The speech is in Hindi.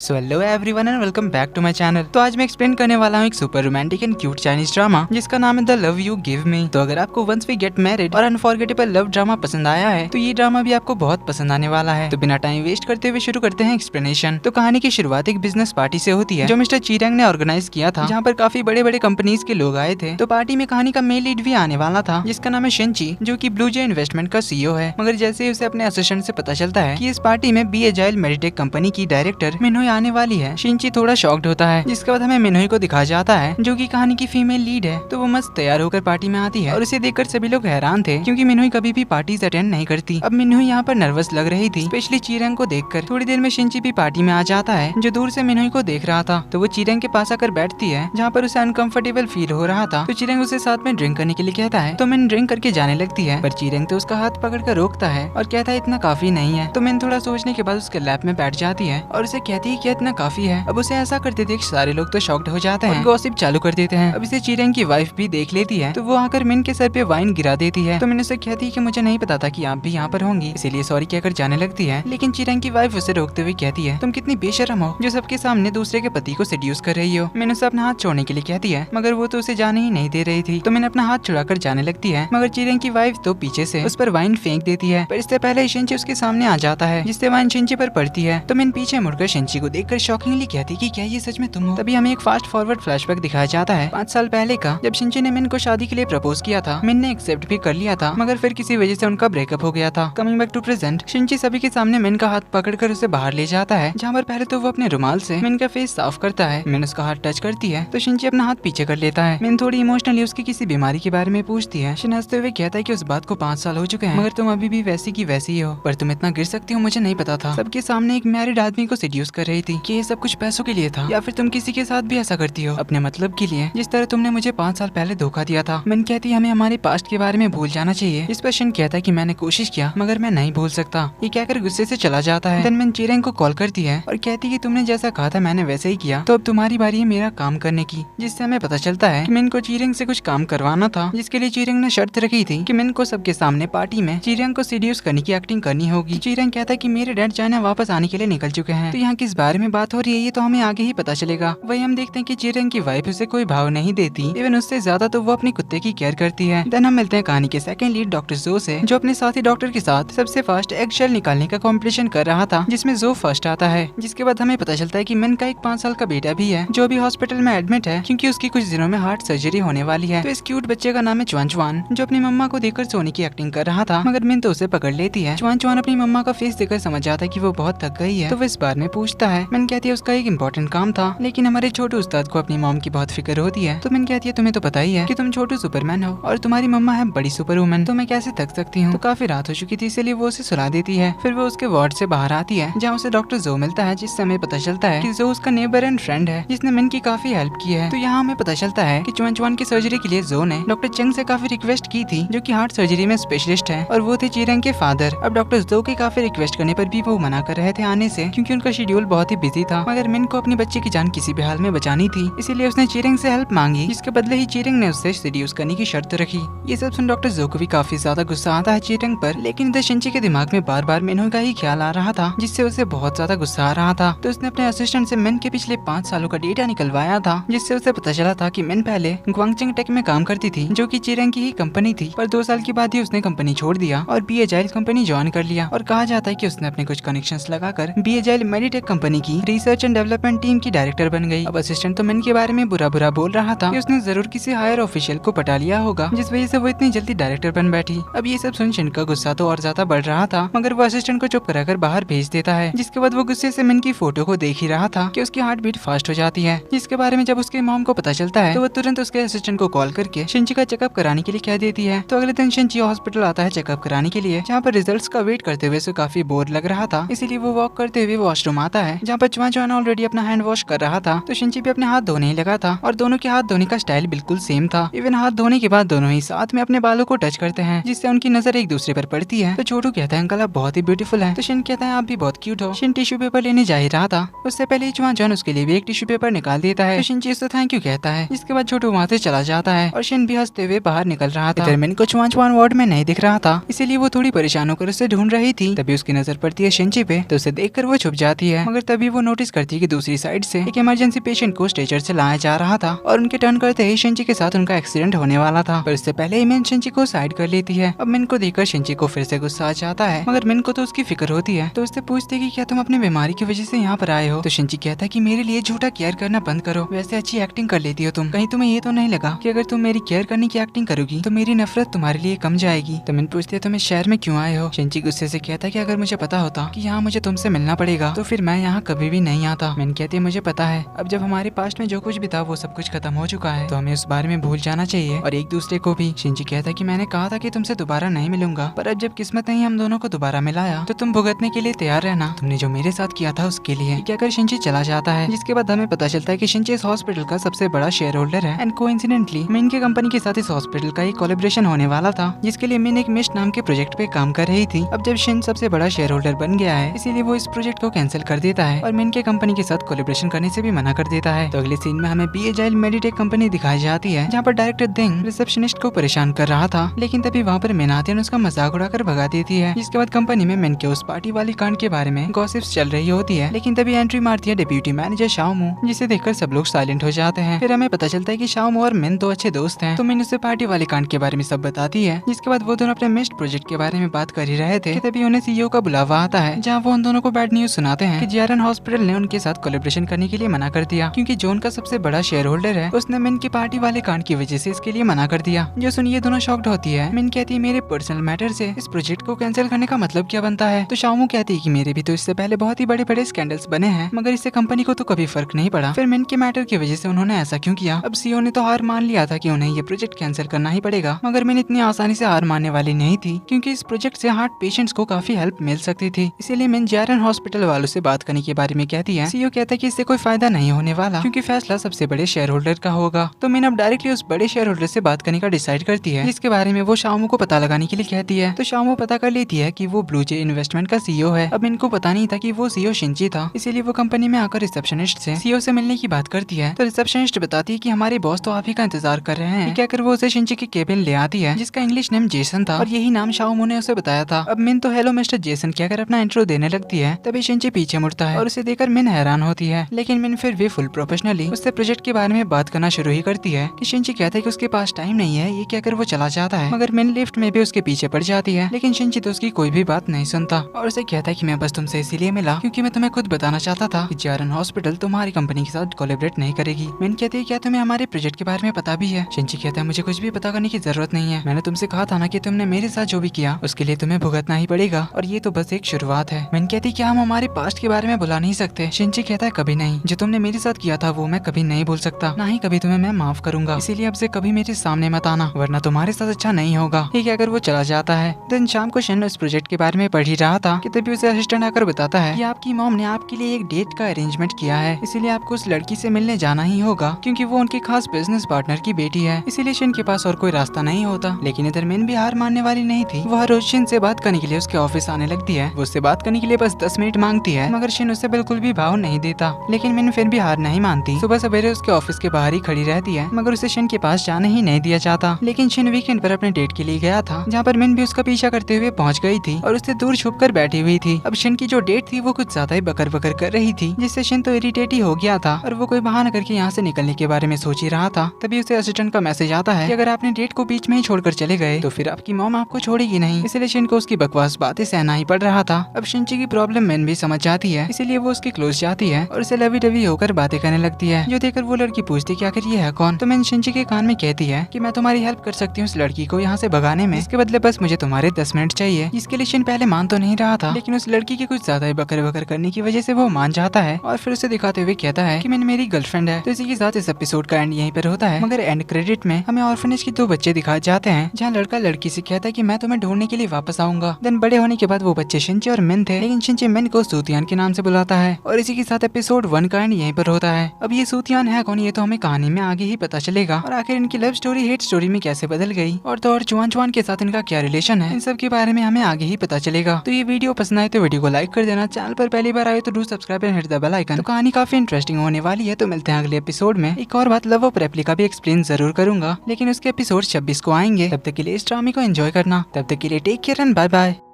So hello everyone and welcome back to my channel. तो आज मैं एक्सप्लेन करने वाला हूँ एक super romantic and cute Chinese drama जिसका नाम है the love you give me. तो अगर आपको वंस वी गेट मैरिड और अनफॉरगेटेबल लव ड्रामा पसंद आया है तो ये ड्रामा भी आपको बहुत पसंद आने वाला है। तो बिना टाइम वेस्ट करते हुए शुरू करते हैं एक्सप्लेनेशन। तो कहानी की शुरुआत एक बिजनेस पार्टी से होती है जो मिस्टर चीरंग ने ऑर्गेनाइज किया था, जहाँ पर काफी बड़े बड़े कंपनीज के लोग आए थे। तो पार्टी में कहानी का मेन लीड भी आने वाला था जिसका नाम है शिनची, जो की ब्लू जे इन्वेस्टमेंट का सीईओ है। मगर जैसे ही उसे अपने असिस्टेंट से पता चलता है कि इस पार्टी में बी एजाइल मेडिटेक कंपनी की डायरेक्टर मिनोई आने वाली है, शिनची थोड़ा शॉक्ड होता है। जिसके बाद हमें मिनोई को दिखाया जाता है जो कि कहानी की फीमेल लीड है। तो वो मस्त तैयार होकर पार्टी में आती है और उसे देखकर सभी लोग हैरान थे क्योंकि मिनोई कभी भी पार्टीज अटेंड नहीं करती। अब मिनोई यहाँ पर नर्वस लग रही थी, स्पेशली चीरंग को देखकर। थोड़ी देर में शिनची भी पार्टी में आ जाता है जो दूर से मिनोई को देख रहा था। तो वो चीरंग के पास आकर बैठती है जहाँ पर उसे अनकंफर्टेबल फील हो रहा था। तो चीरंग उसे साथ में ड्रिंक करने के लिए कहता है तो मिन ड्रिंक करके जाने लगती है, पर चीरंग तो उसका हाथ पकड़ कर रोकता है और कहता है इतना काफी नहीं है। तो मिन थोड़ा सोचने के बाद उसके लैप में बैठ जाती है और उसे कहती है कि इतना काफी है। अब उसे ऐसा करते देख सारे लोग तो शॉक्ड हो जाते हैं, गॉसिप चालू कर देते हैं। अब इसे चीरंग की वाइफ भी देख लेती है तो वो आकर मिन के सर पे वाइन गिरा देती है। तो मिन उसे कहती है कि मुझे नहीं पता था कि आप भी यहाँ पर होंगी, इसीलिए सॉरी कहकर जाने लगती है। लेकिन चीरंग की वाइफ उसे रोकते हुए कहती है तुम कितनी बेशर्म हो जो सबके सामने दूसरे के पति को सेड्यूस कर रही हो। मिन उसे अपना हाथ छोड़ने के लिए कहती है मगर वो तो उसे जाने ही नहीं दे रही थी। तो मिन अपना हाथ छुड़ाकर जाने लगती है मगर चीरंग की वाइफ तो पीछे से उस पर वाइन फेंक देती है, पर इससे पहले शिनची उसके सामने आ जाता है जिससे वाइन शिनची पर पड़ती है। तो मिन पीछे मुड़कर शिनची को देखकर शॉकिंगली कहती कि क्या ये सच में तुम हो। तभी हमें एक फास्ट फॉरवर्ड फ्लैशबैक दिखाया जाता है 5 साल पहले का, जब शिनची ने मिन को शादी के लिए प्रपोज किया था। मिन ने एक्सेप्ट भी कर लिया था मगर फिर किसी वजह से उनका ब्रेकअप हो गया था। कमिंग बैक टू प्रेजेंट, शिनची सभी के सामने मिन का हाथ पकड़कर उसे बाहर ले जाता है जहाँ पर पहले तो वो अपने रुमाल से मिन का फेस साफ करता है। मिन उसका हाथ टच करती है तो शिनची अपना हाथ पीछे कर लेता है। मिन थोड़ी इमोशनली उसकी किसी बीमारी के बारे में पूछती है। शिन हंसते हुए कहता है कि उस बात को 5 साल हो चुके हैं मगर तुम अभी भी वैसी की वैसी ही हो, पर तुम इतना गिर सकती हो मुझे नहीं पता था। सबके सामने एक मैरिड आदमी को सेड्यूस कर रही थी कि ये सब कुछ पैसों के लिए था या फिर तुम किसी के साथ भी ऐसा करती हो अपने मतलब के लिए, जिस तरह तुमने मुझे 5 साल पहले धोखा दिया था। मिन कहती है हमें हमारे पास्ट के बारे में भूल जाना चाहिए। इस पर शिन कहता है कि मैंने कोशिश किया मगर मैं नहीं भूल सकता। ये कहकर गुस्से से चला जाता है। देन मिन चीरंग को कॉल करती है और कहती है कि तुमने जैसा कहा था मैंने वैसे ही किया, तो अब तुम्हारी बारी है मेरा काम करने की। जिससे हमें पता चलता है कि मिन को चीरंग से कुछ काम करवाना था जिसके लिए चीरंग ने शर्त रखी थी कि मिन को सबके सामने पार्टी में चीरंग को सीड्यूस करने की एक्टिंग करनी होगी। चीरंग कहता है कि मेरे डैड चाइना वापस आने के लिए निकल चुके हैं। तो यहाँ किस बारे में बात हो रही है ये तो हमें आगे ही पता चलेगा। वही हम देखते हैं कि चीरंग की वाइफ उसे कोई भाव नहीं देती, इवन उससे ज्यादा तो वो अपने कुत्ते की केयर करती है। देन हम मिलते हैं कहानी के सेकंड लीड डॉक्टर जो से, जो अपने साथी डॉक्टर के साथ सबसे फास्ट एग शेल निकालने का कंपटीशन कर रहा था जिसमें जो फर्स्ट आता है। जिसके बाद हमें पता चलता है कि मिन का एक 5 साल का बेटा भी है जो अभी हॉस्पिटल में एडमिट है क्योंकि उसकी कुछ दिनों में हार्ट सर्जरी होने वाली है। तो इस क्यूट बच्चे का नाम है चुआन चुआन, जो अपनी मम्मा को देखकर सोने की एक्टिंग कर रहा था मगर मिन तो उसे पकड़ लेती है। चुआन चुआन अपनी मम्मा का फेस देखकर समझ जाता है कि वो बहुत थक गई है, तो वो इस बारे में पूछता है। मिन कहती है उसका एक इम्पोर्टेंट काम था, लेकिन हमारे छोटू उस्ताद को अपनी मॉम की बहुत फिक्र होती है। तो मिन कहती है तुम्हें तो पता ही है कि तुम छोटू सुपरमैन हो और तुम्हारी मम्मा है बड़ी सुपर वुमन, तो मैं कैसे थक सकती हूँ। तो काफी रात हो चुकी थी इसलिए वो उसे सुला देती है। फिर वो उसके वार्ड से बाहर आती है जहाँ उसे डॉक्टर जो मिलता है, जिससे हमें पता चलता है कि जो उसका नेबर एंड फ्रेंड है जिसने मिन की काफी हेल्प की है। तो यहाँ हमें पता चलता है कि चुआन चुआन की सर्जरी के लिए जो ने डॉक्टर चंग से काफी रिक्वेस्ट की थी, जो कि हार्ट सर्जरी में स्पेशलिस्ट है और वो थे चीरंग के फादर। अब डॉक्टर जो के काफी रिक्वेस्ट करने पर भी वो मना कर रहे थे आने से क्योंकि उनका शेड्यूल बहुत ही बिजी था, मगर मिन को अपनी बच्चे की जान किसी भी हाल में बचानी थी, इसीलिए उसने चीरंग से हेल्प मांगी, जिसके बदले ही चीरंग ने उससे सेड्यूस करने की शर्त रखी। ये सब सुन डॉक्टर जो को भी काफी ज्यादा गुस्सा आता है चीरंग पर, लेकिन इधर शिनची के दिमाग में बार बार मिनोई का ही ख्याल आ रहा था जिससे उसे बहुत ज्यादा गुस्सा आ रहा था। तो उसने अपने असिस्टेंट से मिन के पिछले 5 सालों का डेटा निकलवाया था, जिससे उसे पता चला था कि मिन पहले ग्वांगचिंग टेक में काम करती थी जो कि चीरंग की ही कंपनी थी, पर 2 साल के बाद ही उसने कंपनी छोड़ दिया और बी एजाइल कंपनी ज्वाइन कर लिया। और कहा जाता है कि उसने अपने कुछ कनेक्शंस लगाकर बी एजाइल मेडिटेक कंपनी की रिसर्च एंड डेवलपमेंट टीम की डायरेक्टर बन गई। अब असिस्टेंट तो मिन के बारे में बुरा बुरा बोल रहा था कि उसने जरूर किसी हायर ऑफिशियल को पटा लिया होगा, जिस वजह से वो इतनी जल्दी डायरेक्टर बन बैठी। अब ये सब सुन शिन का गुस्सा तो और ज्यादा बढ़ रहा था, मगर वो असिस्टेंट को चुप कराकर बाहर भेज देता है। जिसके बाद वो गुस्से से मिन की फोटो को देख ही रहा था कि उसकी हार्ट बीट फास्ट हो जाती है, जिसके बारे में जब उसके मॉम को पता चलता है तो वो तुरंत उसके असिस्टेंट को कॉल करके शिनची का चेकअप कराने के लिए कह देती है। तो अगले दिन शिनची हॉस्पिटल आता है चेकअप कराने के लिए, जहाँ पर रिजल्ट्स का वेट करते हुए उसे काफी बोर लग रहा था, इसीलिए वो वॉक करते हुए वॉशरूम आता है जहाँ पर चुआन चुआन ऑलरेडी अपना हैंड वॉश कर रहा था। तो शिनची भी अपने हाथ धोने ही लगा था और दोनों के हाथ धोने का स्टाइल बिल्कुल सेम था। इवन हाथ धोने के बाद दोनों ही साथ में अपने बालों को टच करते हैं, जिससे उनकी नजर एक दूसरे पर पड़ती है। तो छोटू कहता है अंकल आप बहुत ही ब्यूटीफुल हैं। तो शिन कहता है आप भी बहुत क्यूट हो। शिन टिश्यू पेपर लेने जा ही रहा था, उससे पहले ही चुआन चुआन उसके लिए भी एक टिश्यू पेपर निकाल देता है। तो शिनची उससे थैंक यू कहता है, जिसके बाद छोटू वहाँ से चला जाता है और शिन भी हंसते हुए बाहर निकल रहा था। इधर मिन को चुआन चुआन वार्ड में नहीं दिख रहा था, इसीलिए वो थोड़ी परेशान होकर उसे ढूंढ रही थी। तभी उसकी नजर पड़ती है शिनची पे, तो उसे देखकर वो छुप जाती है, मगर तभी वो नोटिस करती है कि दूसरी साइड से एक इमरजेंसी पेशेंट को स्ट्रेचर से लाया जा रहा था और उनके टर्न करते ही शिंची के साथ उनका एक्सीडेंट होने वाला था। पर इससे पहले ही मिन शिंची को साइड कर लेती है। अब मिन को देखकर शिंची को फिर से गुस्सा आ जाता है, मगर मिन को तो उसकी फिक्र होती है, तो उससे पूछती है कि क्या तुम अपनी बीमारी की वजह से यहाँ पर आए हो। तो शिंची कहता है कि मेरे लिए झूठा केयर करना बंद करो, वैसे अच्छी एक्टिंग कर लेती हो तुम, कहीं तुम्हें ये तो नहीं लगा कि अगर तुम मेरी केयर करने की एक्टिंग करोगी तो मेरी नफरत तुम्हारे लिए कम जाएगी। तो मिन पूछती है तुम इस शहर में क्यों आए हो। शिंची गुस्से से कहता है कि अगर मुझे पता होता कि यहाँ मुझे तुमसे मिलना पड़ेगा तो फिर मैं यहाँ कभी भी नहीं आता। मिन कहती है मुझे पता है, अब जब हमारे पास्ट में जो कुछ भी था वो सब कुछ खत्म हो चुका है, तो हमें उस बारे में भूल जाना चाहिए और एक दूसरे को भी। शिंची कहता है कि मैंने कहा था कि तुमसे दोबारा नहीं मिलूंगा, पर अब जब किस्मत ने ही हम दोनों को दोबारा मिलाया तो तुम भुगतने के लिए तैयार रहना, तुमने जो मेरे साथ किया था उसके लिए। क्या कर शिंची चला जाता है, जिसके बाद हमें पता चलता है कि शिंची इस हॉस्पिटल का सबसे बड़ा शेयर होल्डर है। एंड कोइंसिडेंटली मिन की कंपनी के साथ इस हॉस्पिटल का एक कोलैबोरेशन होने वाला था, जिसके लिए मिन एक मिस्ट नाम के प्रोजेक्ट पे काम कर रही थी। अब जब शिन सबसे बड़ा शेयर होल्डर बन गया है, इसीलिए वो इस प्रोजेक्ट को कैंसिल कर देता है और मिन के कंपनी के साथ कोलैबोरेशन करने से भी मना कर देता है। तो अगले सीन में हमें बी एजाइल मेडिटेक कंपनी दिखाई जाती है, जहाँ पर डायरेक्टर दिंग रिसेप्शनिस्ट को परेशान कर रहा था, लेकिन तभी वहाँ पर मिन आती है और उसका मजाक उड़ाकर भगा देती है। जिसके बाद कंपनी में मिन के उस पार्टी वाली कांड के बारे में गॉसिप्स चल रही होती है, लेकिन तभी एंट्री मारती है डिप्यूटी मैनेजर शाओमू, जिसे देखकर सब लोग साइलेंट हो जाते हैं। फिर हमें पता चलता है कि शाओमू और मिन तो अच्छे दोस्त हैं, तो मिन उसे पार्टी वाले कांड के बारे में सब बताती है। जिसके बाद वो दोनों अपने मिस्ट प्रोजेक्ट के बारे में बात कर ही रहे थे कि तभी उन्हें सीईओ का बुलावा आता है, जहाँ वो उन दोनों को बैड न्यूज सुनाते हैं कि जेआरएन हॉस्पिटल ने उनके साथ कोलैबोरेशन करने के लिए मना कर दिया, क्योंकि जो उनका सबसे बड़ा शेयर होल्डर है उसने मिन की पार्टी वाले कांड की वजह से इसके लिए मना कर दिया। जो सुनिए दोनों शॉक्ड होती है। मिन कहती है मेरे पर्सनल मैटर से इस प्रोजेक्ट को कैंसिल करने का मतलब क्या बनता है। तो शाओमू कहती है कि मेरे भी तो इससे पहले बहुत ही बड़े बड़े स्कैंडल्स बने हैं, मगर इससे कंपनी को तो कभी फर्क नहीं पड़ा। फिर मिन के मैटर की वजह से उन्होंने ऐसा क्यों किया। अब सीईओ ने तो हार मान लिया था कि उन्हें ये प्रोजेक्ट कैंसिल करना ही पड़ेगा, मगर मिन इतनी आसानी से हार मानने वाली नहीं थी, क्योंकि इस प्रोजेक्ट से हार्ट पेशेंट्स को काफी हेल्प मिल सकती थी। इसीलिए मिन जेआरएन हॉस्पिटल वालों से बात करने के बारे में कहती है। सीईओ कहता है कि इससे कोई फायदा नहीं होने वाला, क्योंकि फैसला सबसे बड़े शेयर होल्डर का होगा। तो मिन अब डायरेक्टली उस बड़े शेयर होल्डर से बात करने का डिसाइड करती है, जिसके बारे में वो शाओमू को पता लगाने के लिए कहती है। तो शाओमू पता कर लेती है कि वो ब्लू जे इन्वेस्टमेंट का सीईओ है। अब इनको पता नहीं था कि वो सीईओ शिंची था, इसीलिए वो कंपनी में आकर रिसेप्शनिस्ट से सीईओ से मिलने की बात करती है। तो रिसेप्शनिस्ट बताती है कि हमारे बॉस तो आप ही का इंतजार कर रहे हैं। क्या कर वो उसे शिंची के केबिन ले आती है, जिसका इंग्लिश नेम जेसन था और यही नाम शाओमू ने उसे बताया था। अब मिन तो हेलो मिस्टर जेसन कहकर अपना इंट्रो देने लगती है, तभी शिंची पीछे मुड़ता है और उसे देखकर मिन हैरान होती है, लेकिन मिन फिर भी फुल प्रोफेशनली उससे प्रोजेक्ट के बारे में बात करना शुरू ही करती है कि शिंची कहता है कि उसके पास टाइम नहीं है, ये कहकर वो चला जाता है। मगर मिन लिफ्ट में भी उसके पीछे पड़ जाती है, लेकिन शिंची तो उसकी कोई भी बात नहीं सुनता और उसे कहता है कि मैं बस तुमसे इसीलिए मिला क्योंकि मैं तुम्हें खुद बताना चाहता था कि जेआरएन हॉस्पिटल तुम्हारी कंपनी के साथ कोलैबोरेट नहीं करेगी। मिन कहती है क्या तुम्हें हमारे प्रोजेक्ट के बारे में पता भी है। शिंची कहता है मुझे कुछ भी पता करने की जरूरत नहीं है, मैंने तुमसे कहा था ना कि तुमने मेरे साथ जो भी किया उसके लिए तुम्हें भुगतना ही पड़ेगा और ये तो बस एक शुरुआत है। मिन कहती क्या हम हमारे पास्ट के बारे में भुला नहीं सकते। शिंची कहता है कभी नहीं, जो तुमने मेरे साथ किया था वो मैं कभी नहीं भूल सकता, ना ही कभी तुम्हें मैं माफ करूंगा, इसीलिए अब से कभी मेरे सामने मत आना वरना तुम्हारे साथ अच्छा नहीं होगा। ठीक है, अगर वो चला जाता है। दिन शाम को शिन इस प्रोजेक्ट के बारे में पढ़ ही रहा था कि तभी उसे असिस्टेंट आकर बताता है कि आपकी मॉम ने आपके लिए एक डेट का अरेंजमेंट किया है, इसीलिए आपको उस लड़की से मिलने जाना ही होगा, क्योंकि वो उनकी खास बिजनेस पार्टनर की बेटी है। इसीलिए शिन के पास और कोई रास्ता नहीं होता। लेकिन इधर मिन भी हार मानने वाली नहीं थी। वह रोज शिन से बात करने के लिए उसके ऑफिस आने लगती है। वो उससे बात करने के लिए बस 10 मिनट मांगती है, मगर शिन उससे बिल्कुल भी भाव नहीं देता। लेकिन मिन फिर भी हार नहीं मानती। सुबह सवेरे उसके ऑफिस के बाहर ही खड़ी रहती है, मगर उसे शिन के पास जाने ही नहीं दिया जाता। लेकिन शिन वीकेंड पर अपने डेट के लिए गया था, जहाँ पर मिन भी उसका पीछा करते हुए पहुँच गई थी और उससे दूर छुप कर बैठी हुई थी। अब शिन की जो डेट थी वो कुछ ज्यादा ही बकर बकर कर रही थी, जिससे शिन तो इरिटेट ही हो गया था और वो कोई बहाना करके यहाँ से निकलने के बारे में सोच ही रहा था। तभी उसे असिस्टेंट का मैसेज आता है कि अगर आपने डेट को बीच में ही छोड़कर चले गए तो फिर आपकी मॉम आपको छोड़ेगी नहीं। इसलिए शिन को उसकी बकवास बातें सहना ही पड़ रहा था। अब शिंची की प्रॉब्लम मिन भी समझ जाती है, इसीलिए वो उसके क्लोज जाती है और उसे लवी डवी होकर बातें करने लगती है, जो देखकर वो लड़की पूछती है कि आखिर ये है कौन। तो मिन शिंची के कान में कहती है कि मैं तुम्हारी हेल्प कर सकती हूँ इस लड़की को यहाँ से भगाने में, इसके बदले बस मुझे तुम्हारे 10 मिनट चाहिए। जिसके लिए शिन पहले मान तो नहीं रहा था, लेकिन उस लड़की के कुछ ज्यादा ही बकर बकर करने की वजह से वो मान जाता है और फिर उसे दिखाते हुए कहता है कि मिन मेरी गर्लफ्रेंड है। तो इसी के साथ इस एपिसोड का एंड यहीं पर होता है, मगर एंड क्रेडिट में हमें ऑर्फनेज के 2 बच्चे दिखाए जाते हैं, जहाँ लड़का लड़की से कहता है कि मैं तुम्हें ढूंढने के लिए वापस आऊंगा। देन बड़े होने के बाद वो बच्चे शिंची और मिन थे, लेकिन शिंची मिन को सूतियान के नाम से बुलाता है और इसी के साथ एपिसोड 1 का एंड यहीं पर होता है। अब ये सूतियान है कौन, ये तो हमें कहानी में आगे ही पता चलेगा और आखिर इनकी लव स्टोरी हेट स्टोरी में कैसे बदल गई और तो और चुआन चुआन के साथ इनका क्या रिलेशन है, इन सब के बारे में हमें आगे ही पता चलेगा। तो ये वीडियो पसंद आए तो वीडियो को लाइक कर देना, चैनल पर पहली बार आए तो do subscribe and hit the bell icon. तो कहानी काफी इंटरेस्टिंग होने वाली है, तो मिलते हैं अगले एपिसोड में। एक और बात, लव ऑफ रेप्लिका भी एक्सप्लेन जरूर करूंगा, लेकिन उसके एपिसोड 26 को आएंगे। तब तक के लिए इस ड्रामे को एंजॉय करना। तब तक के लिए take care and bye bye.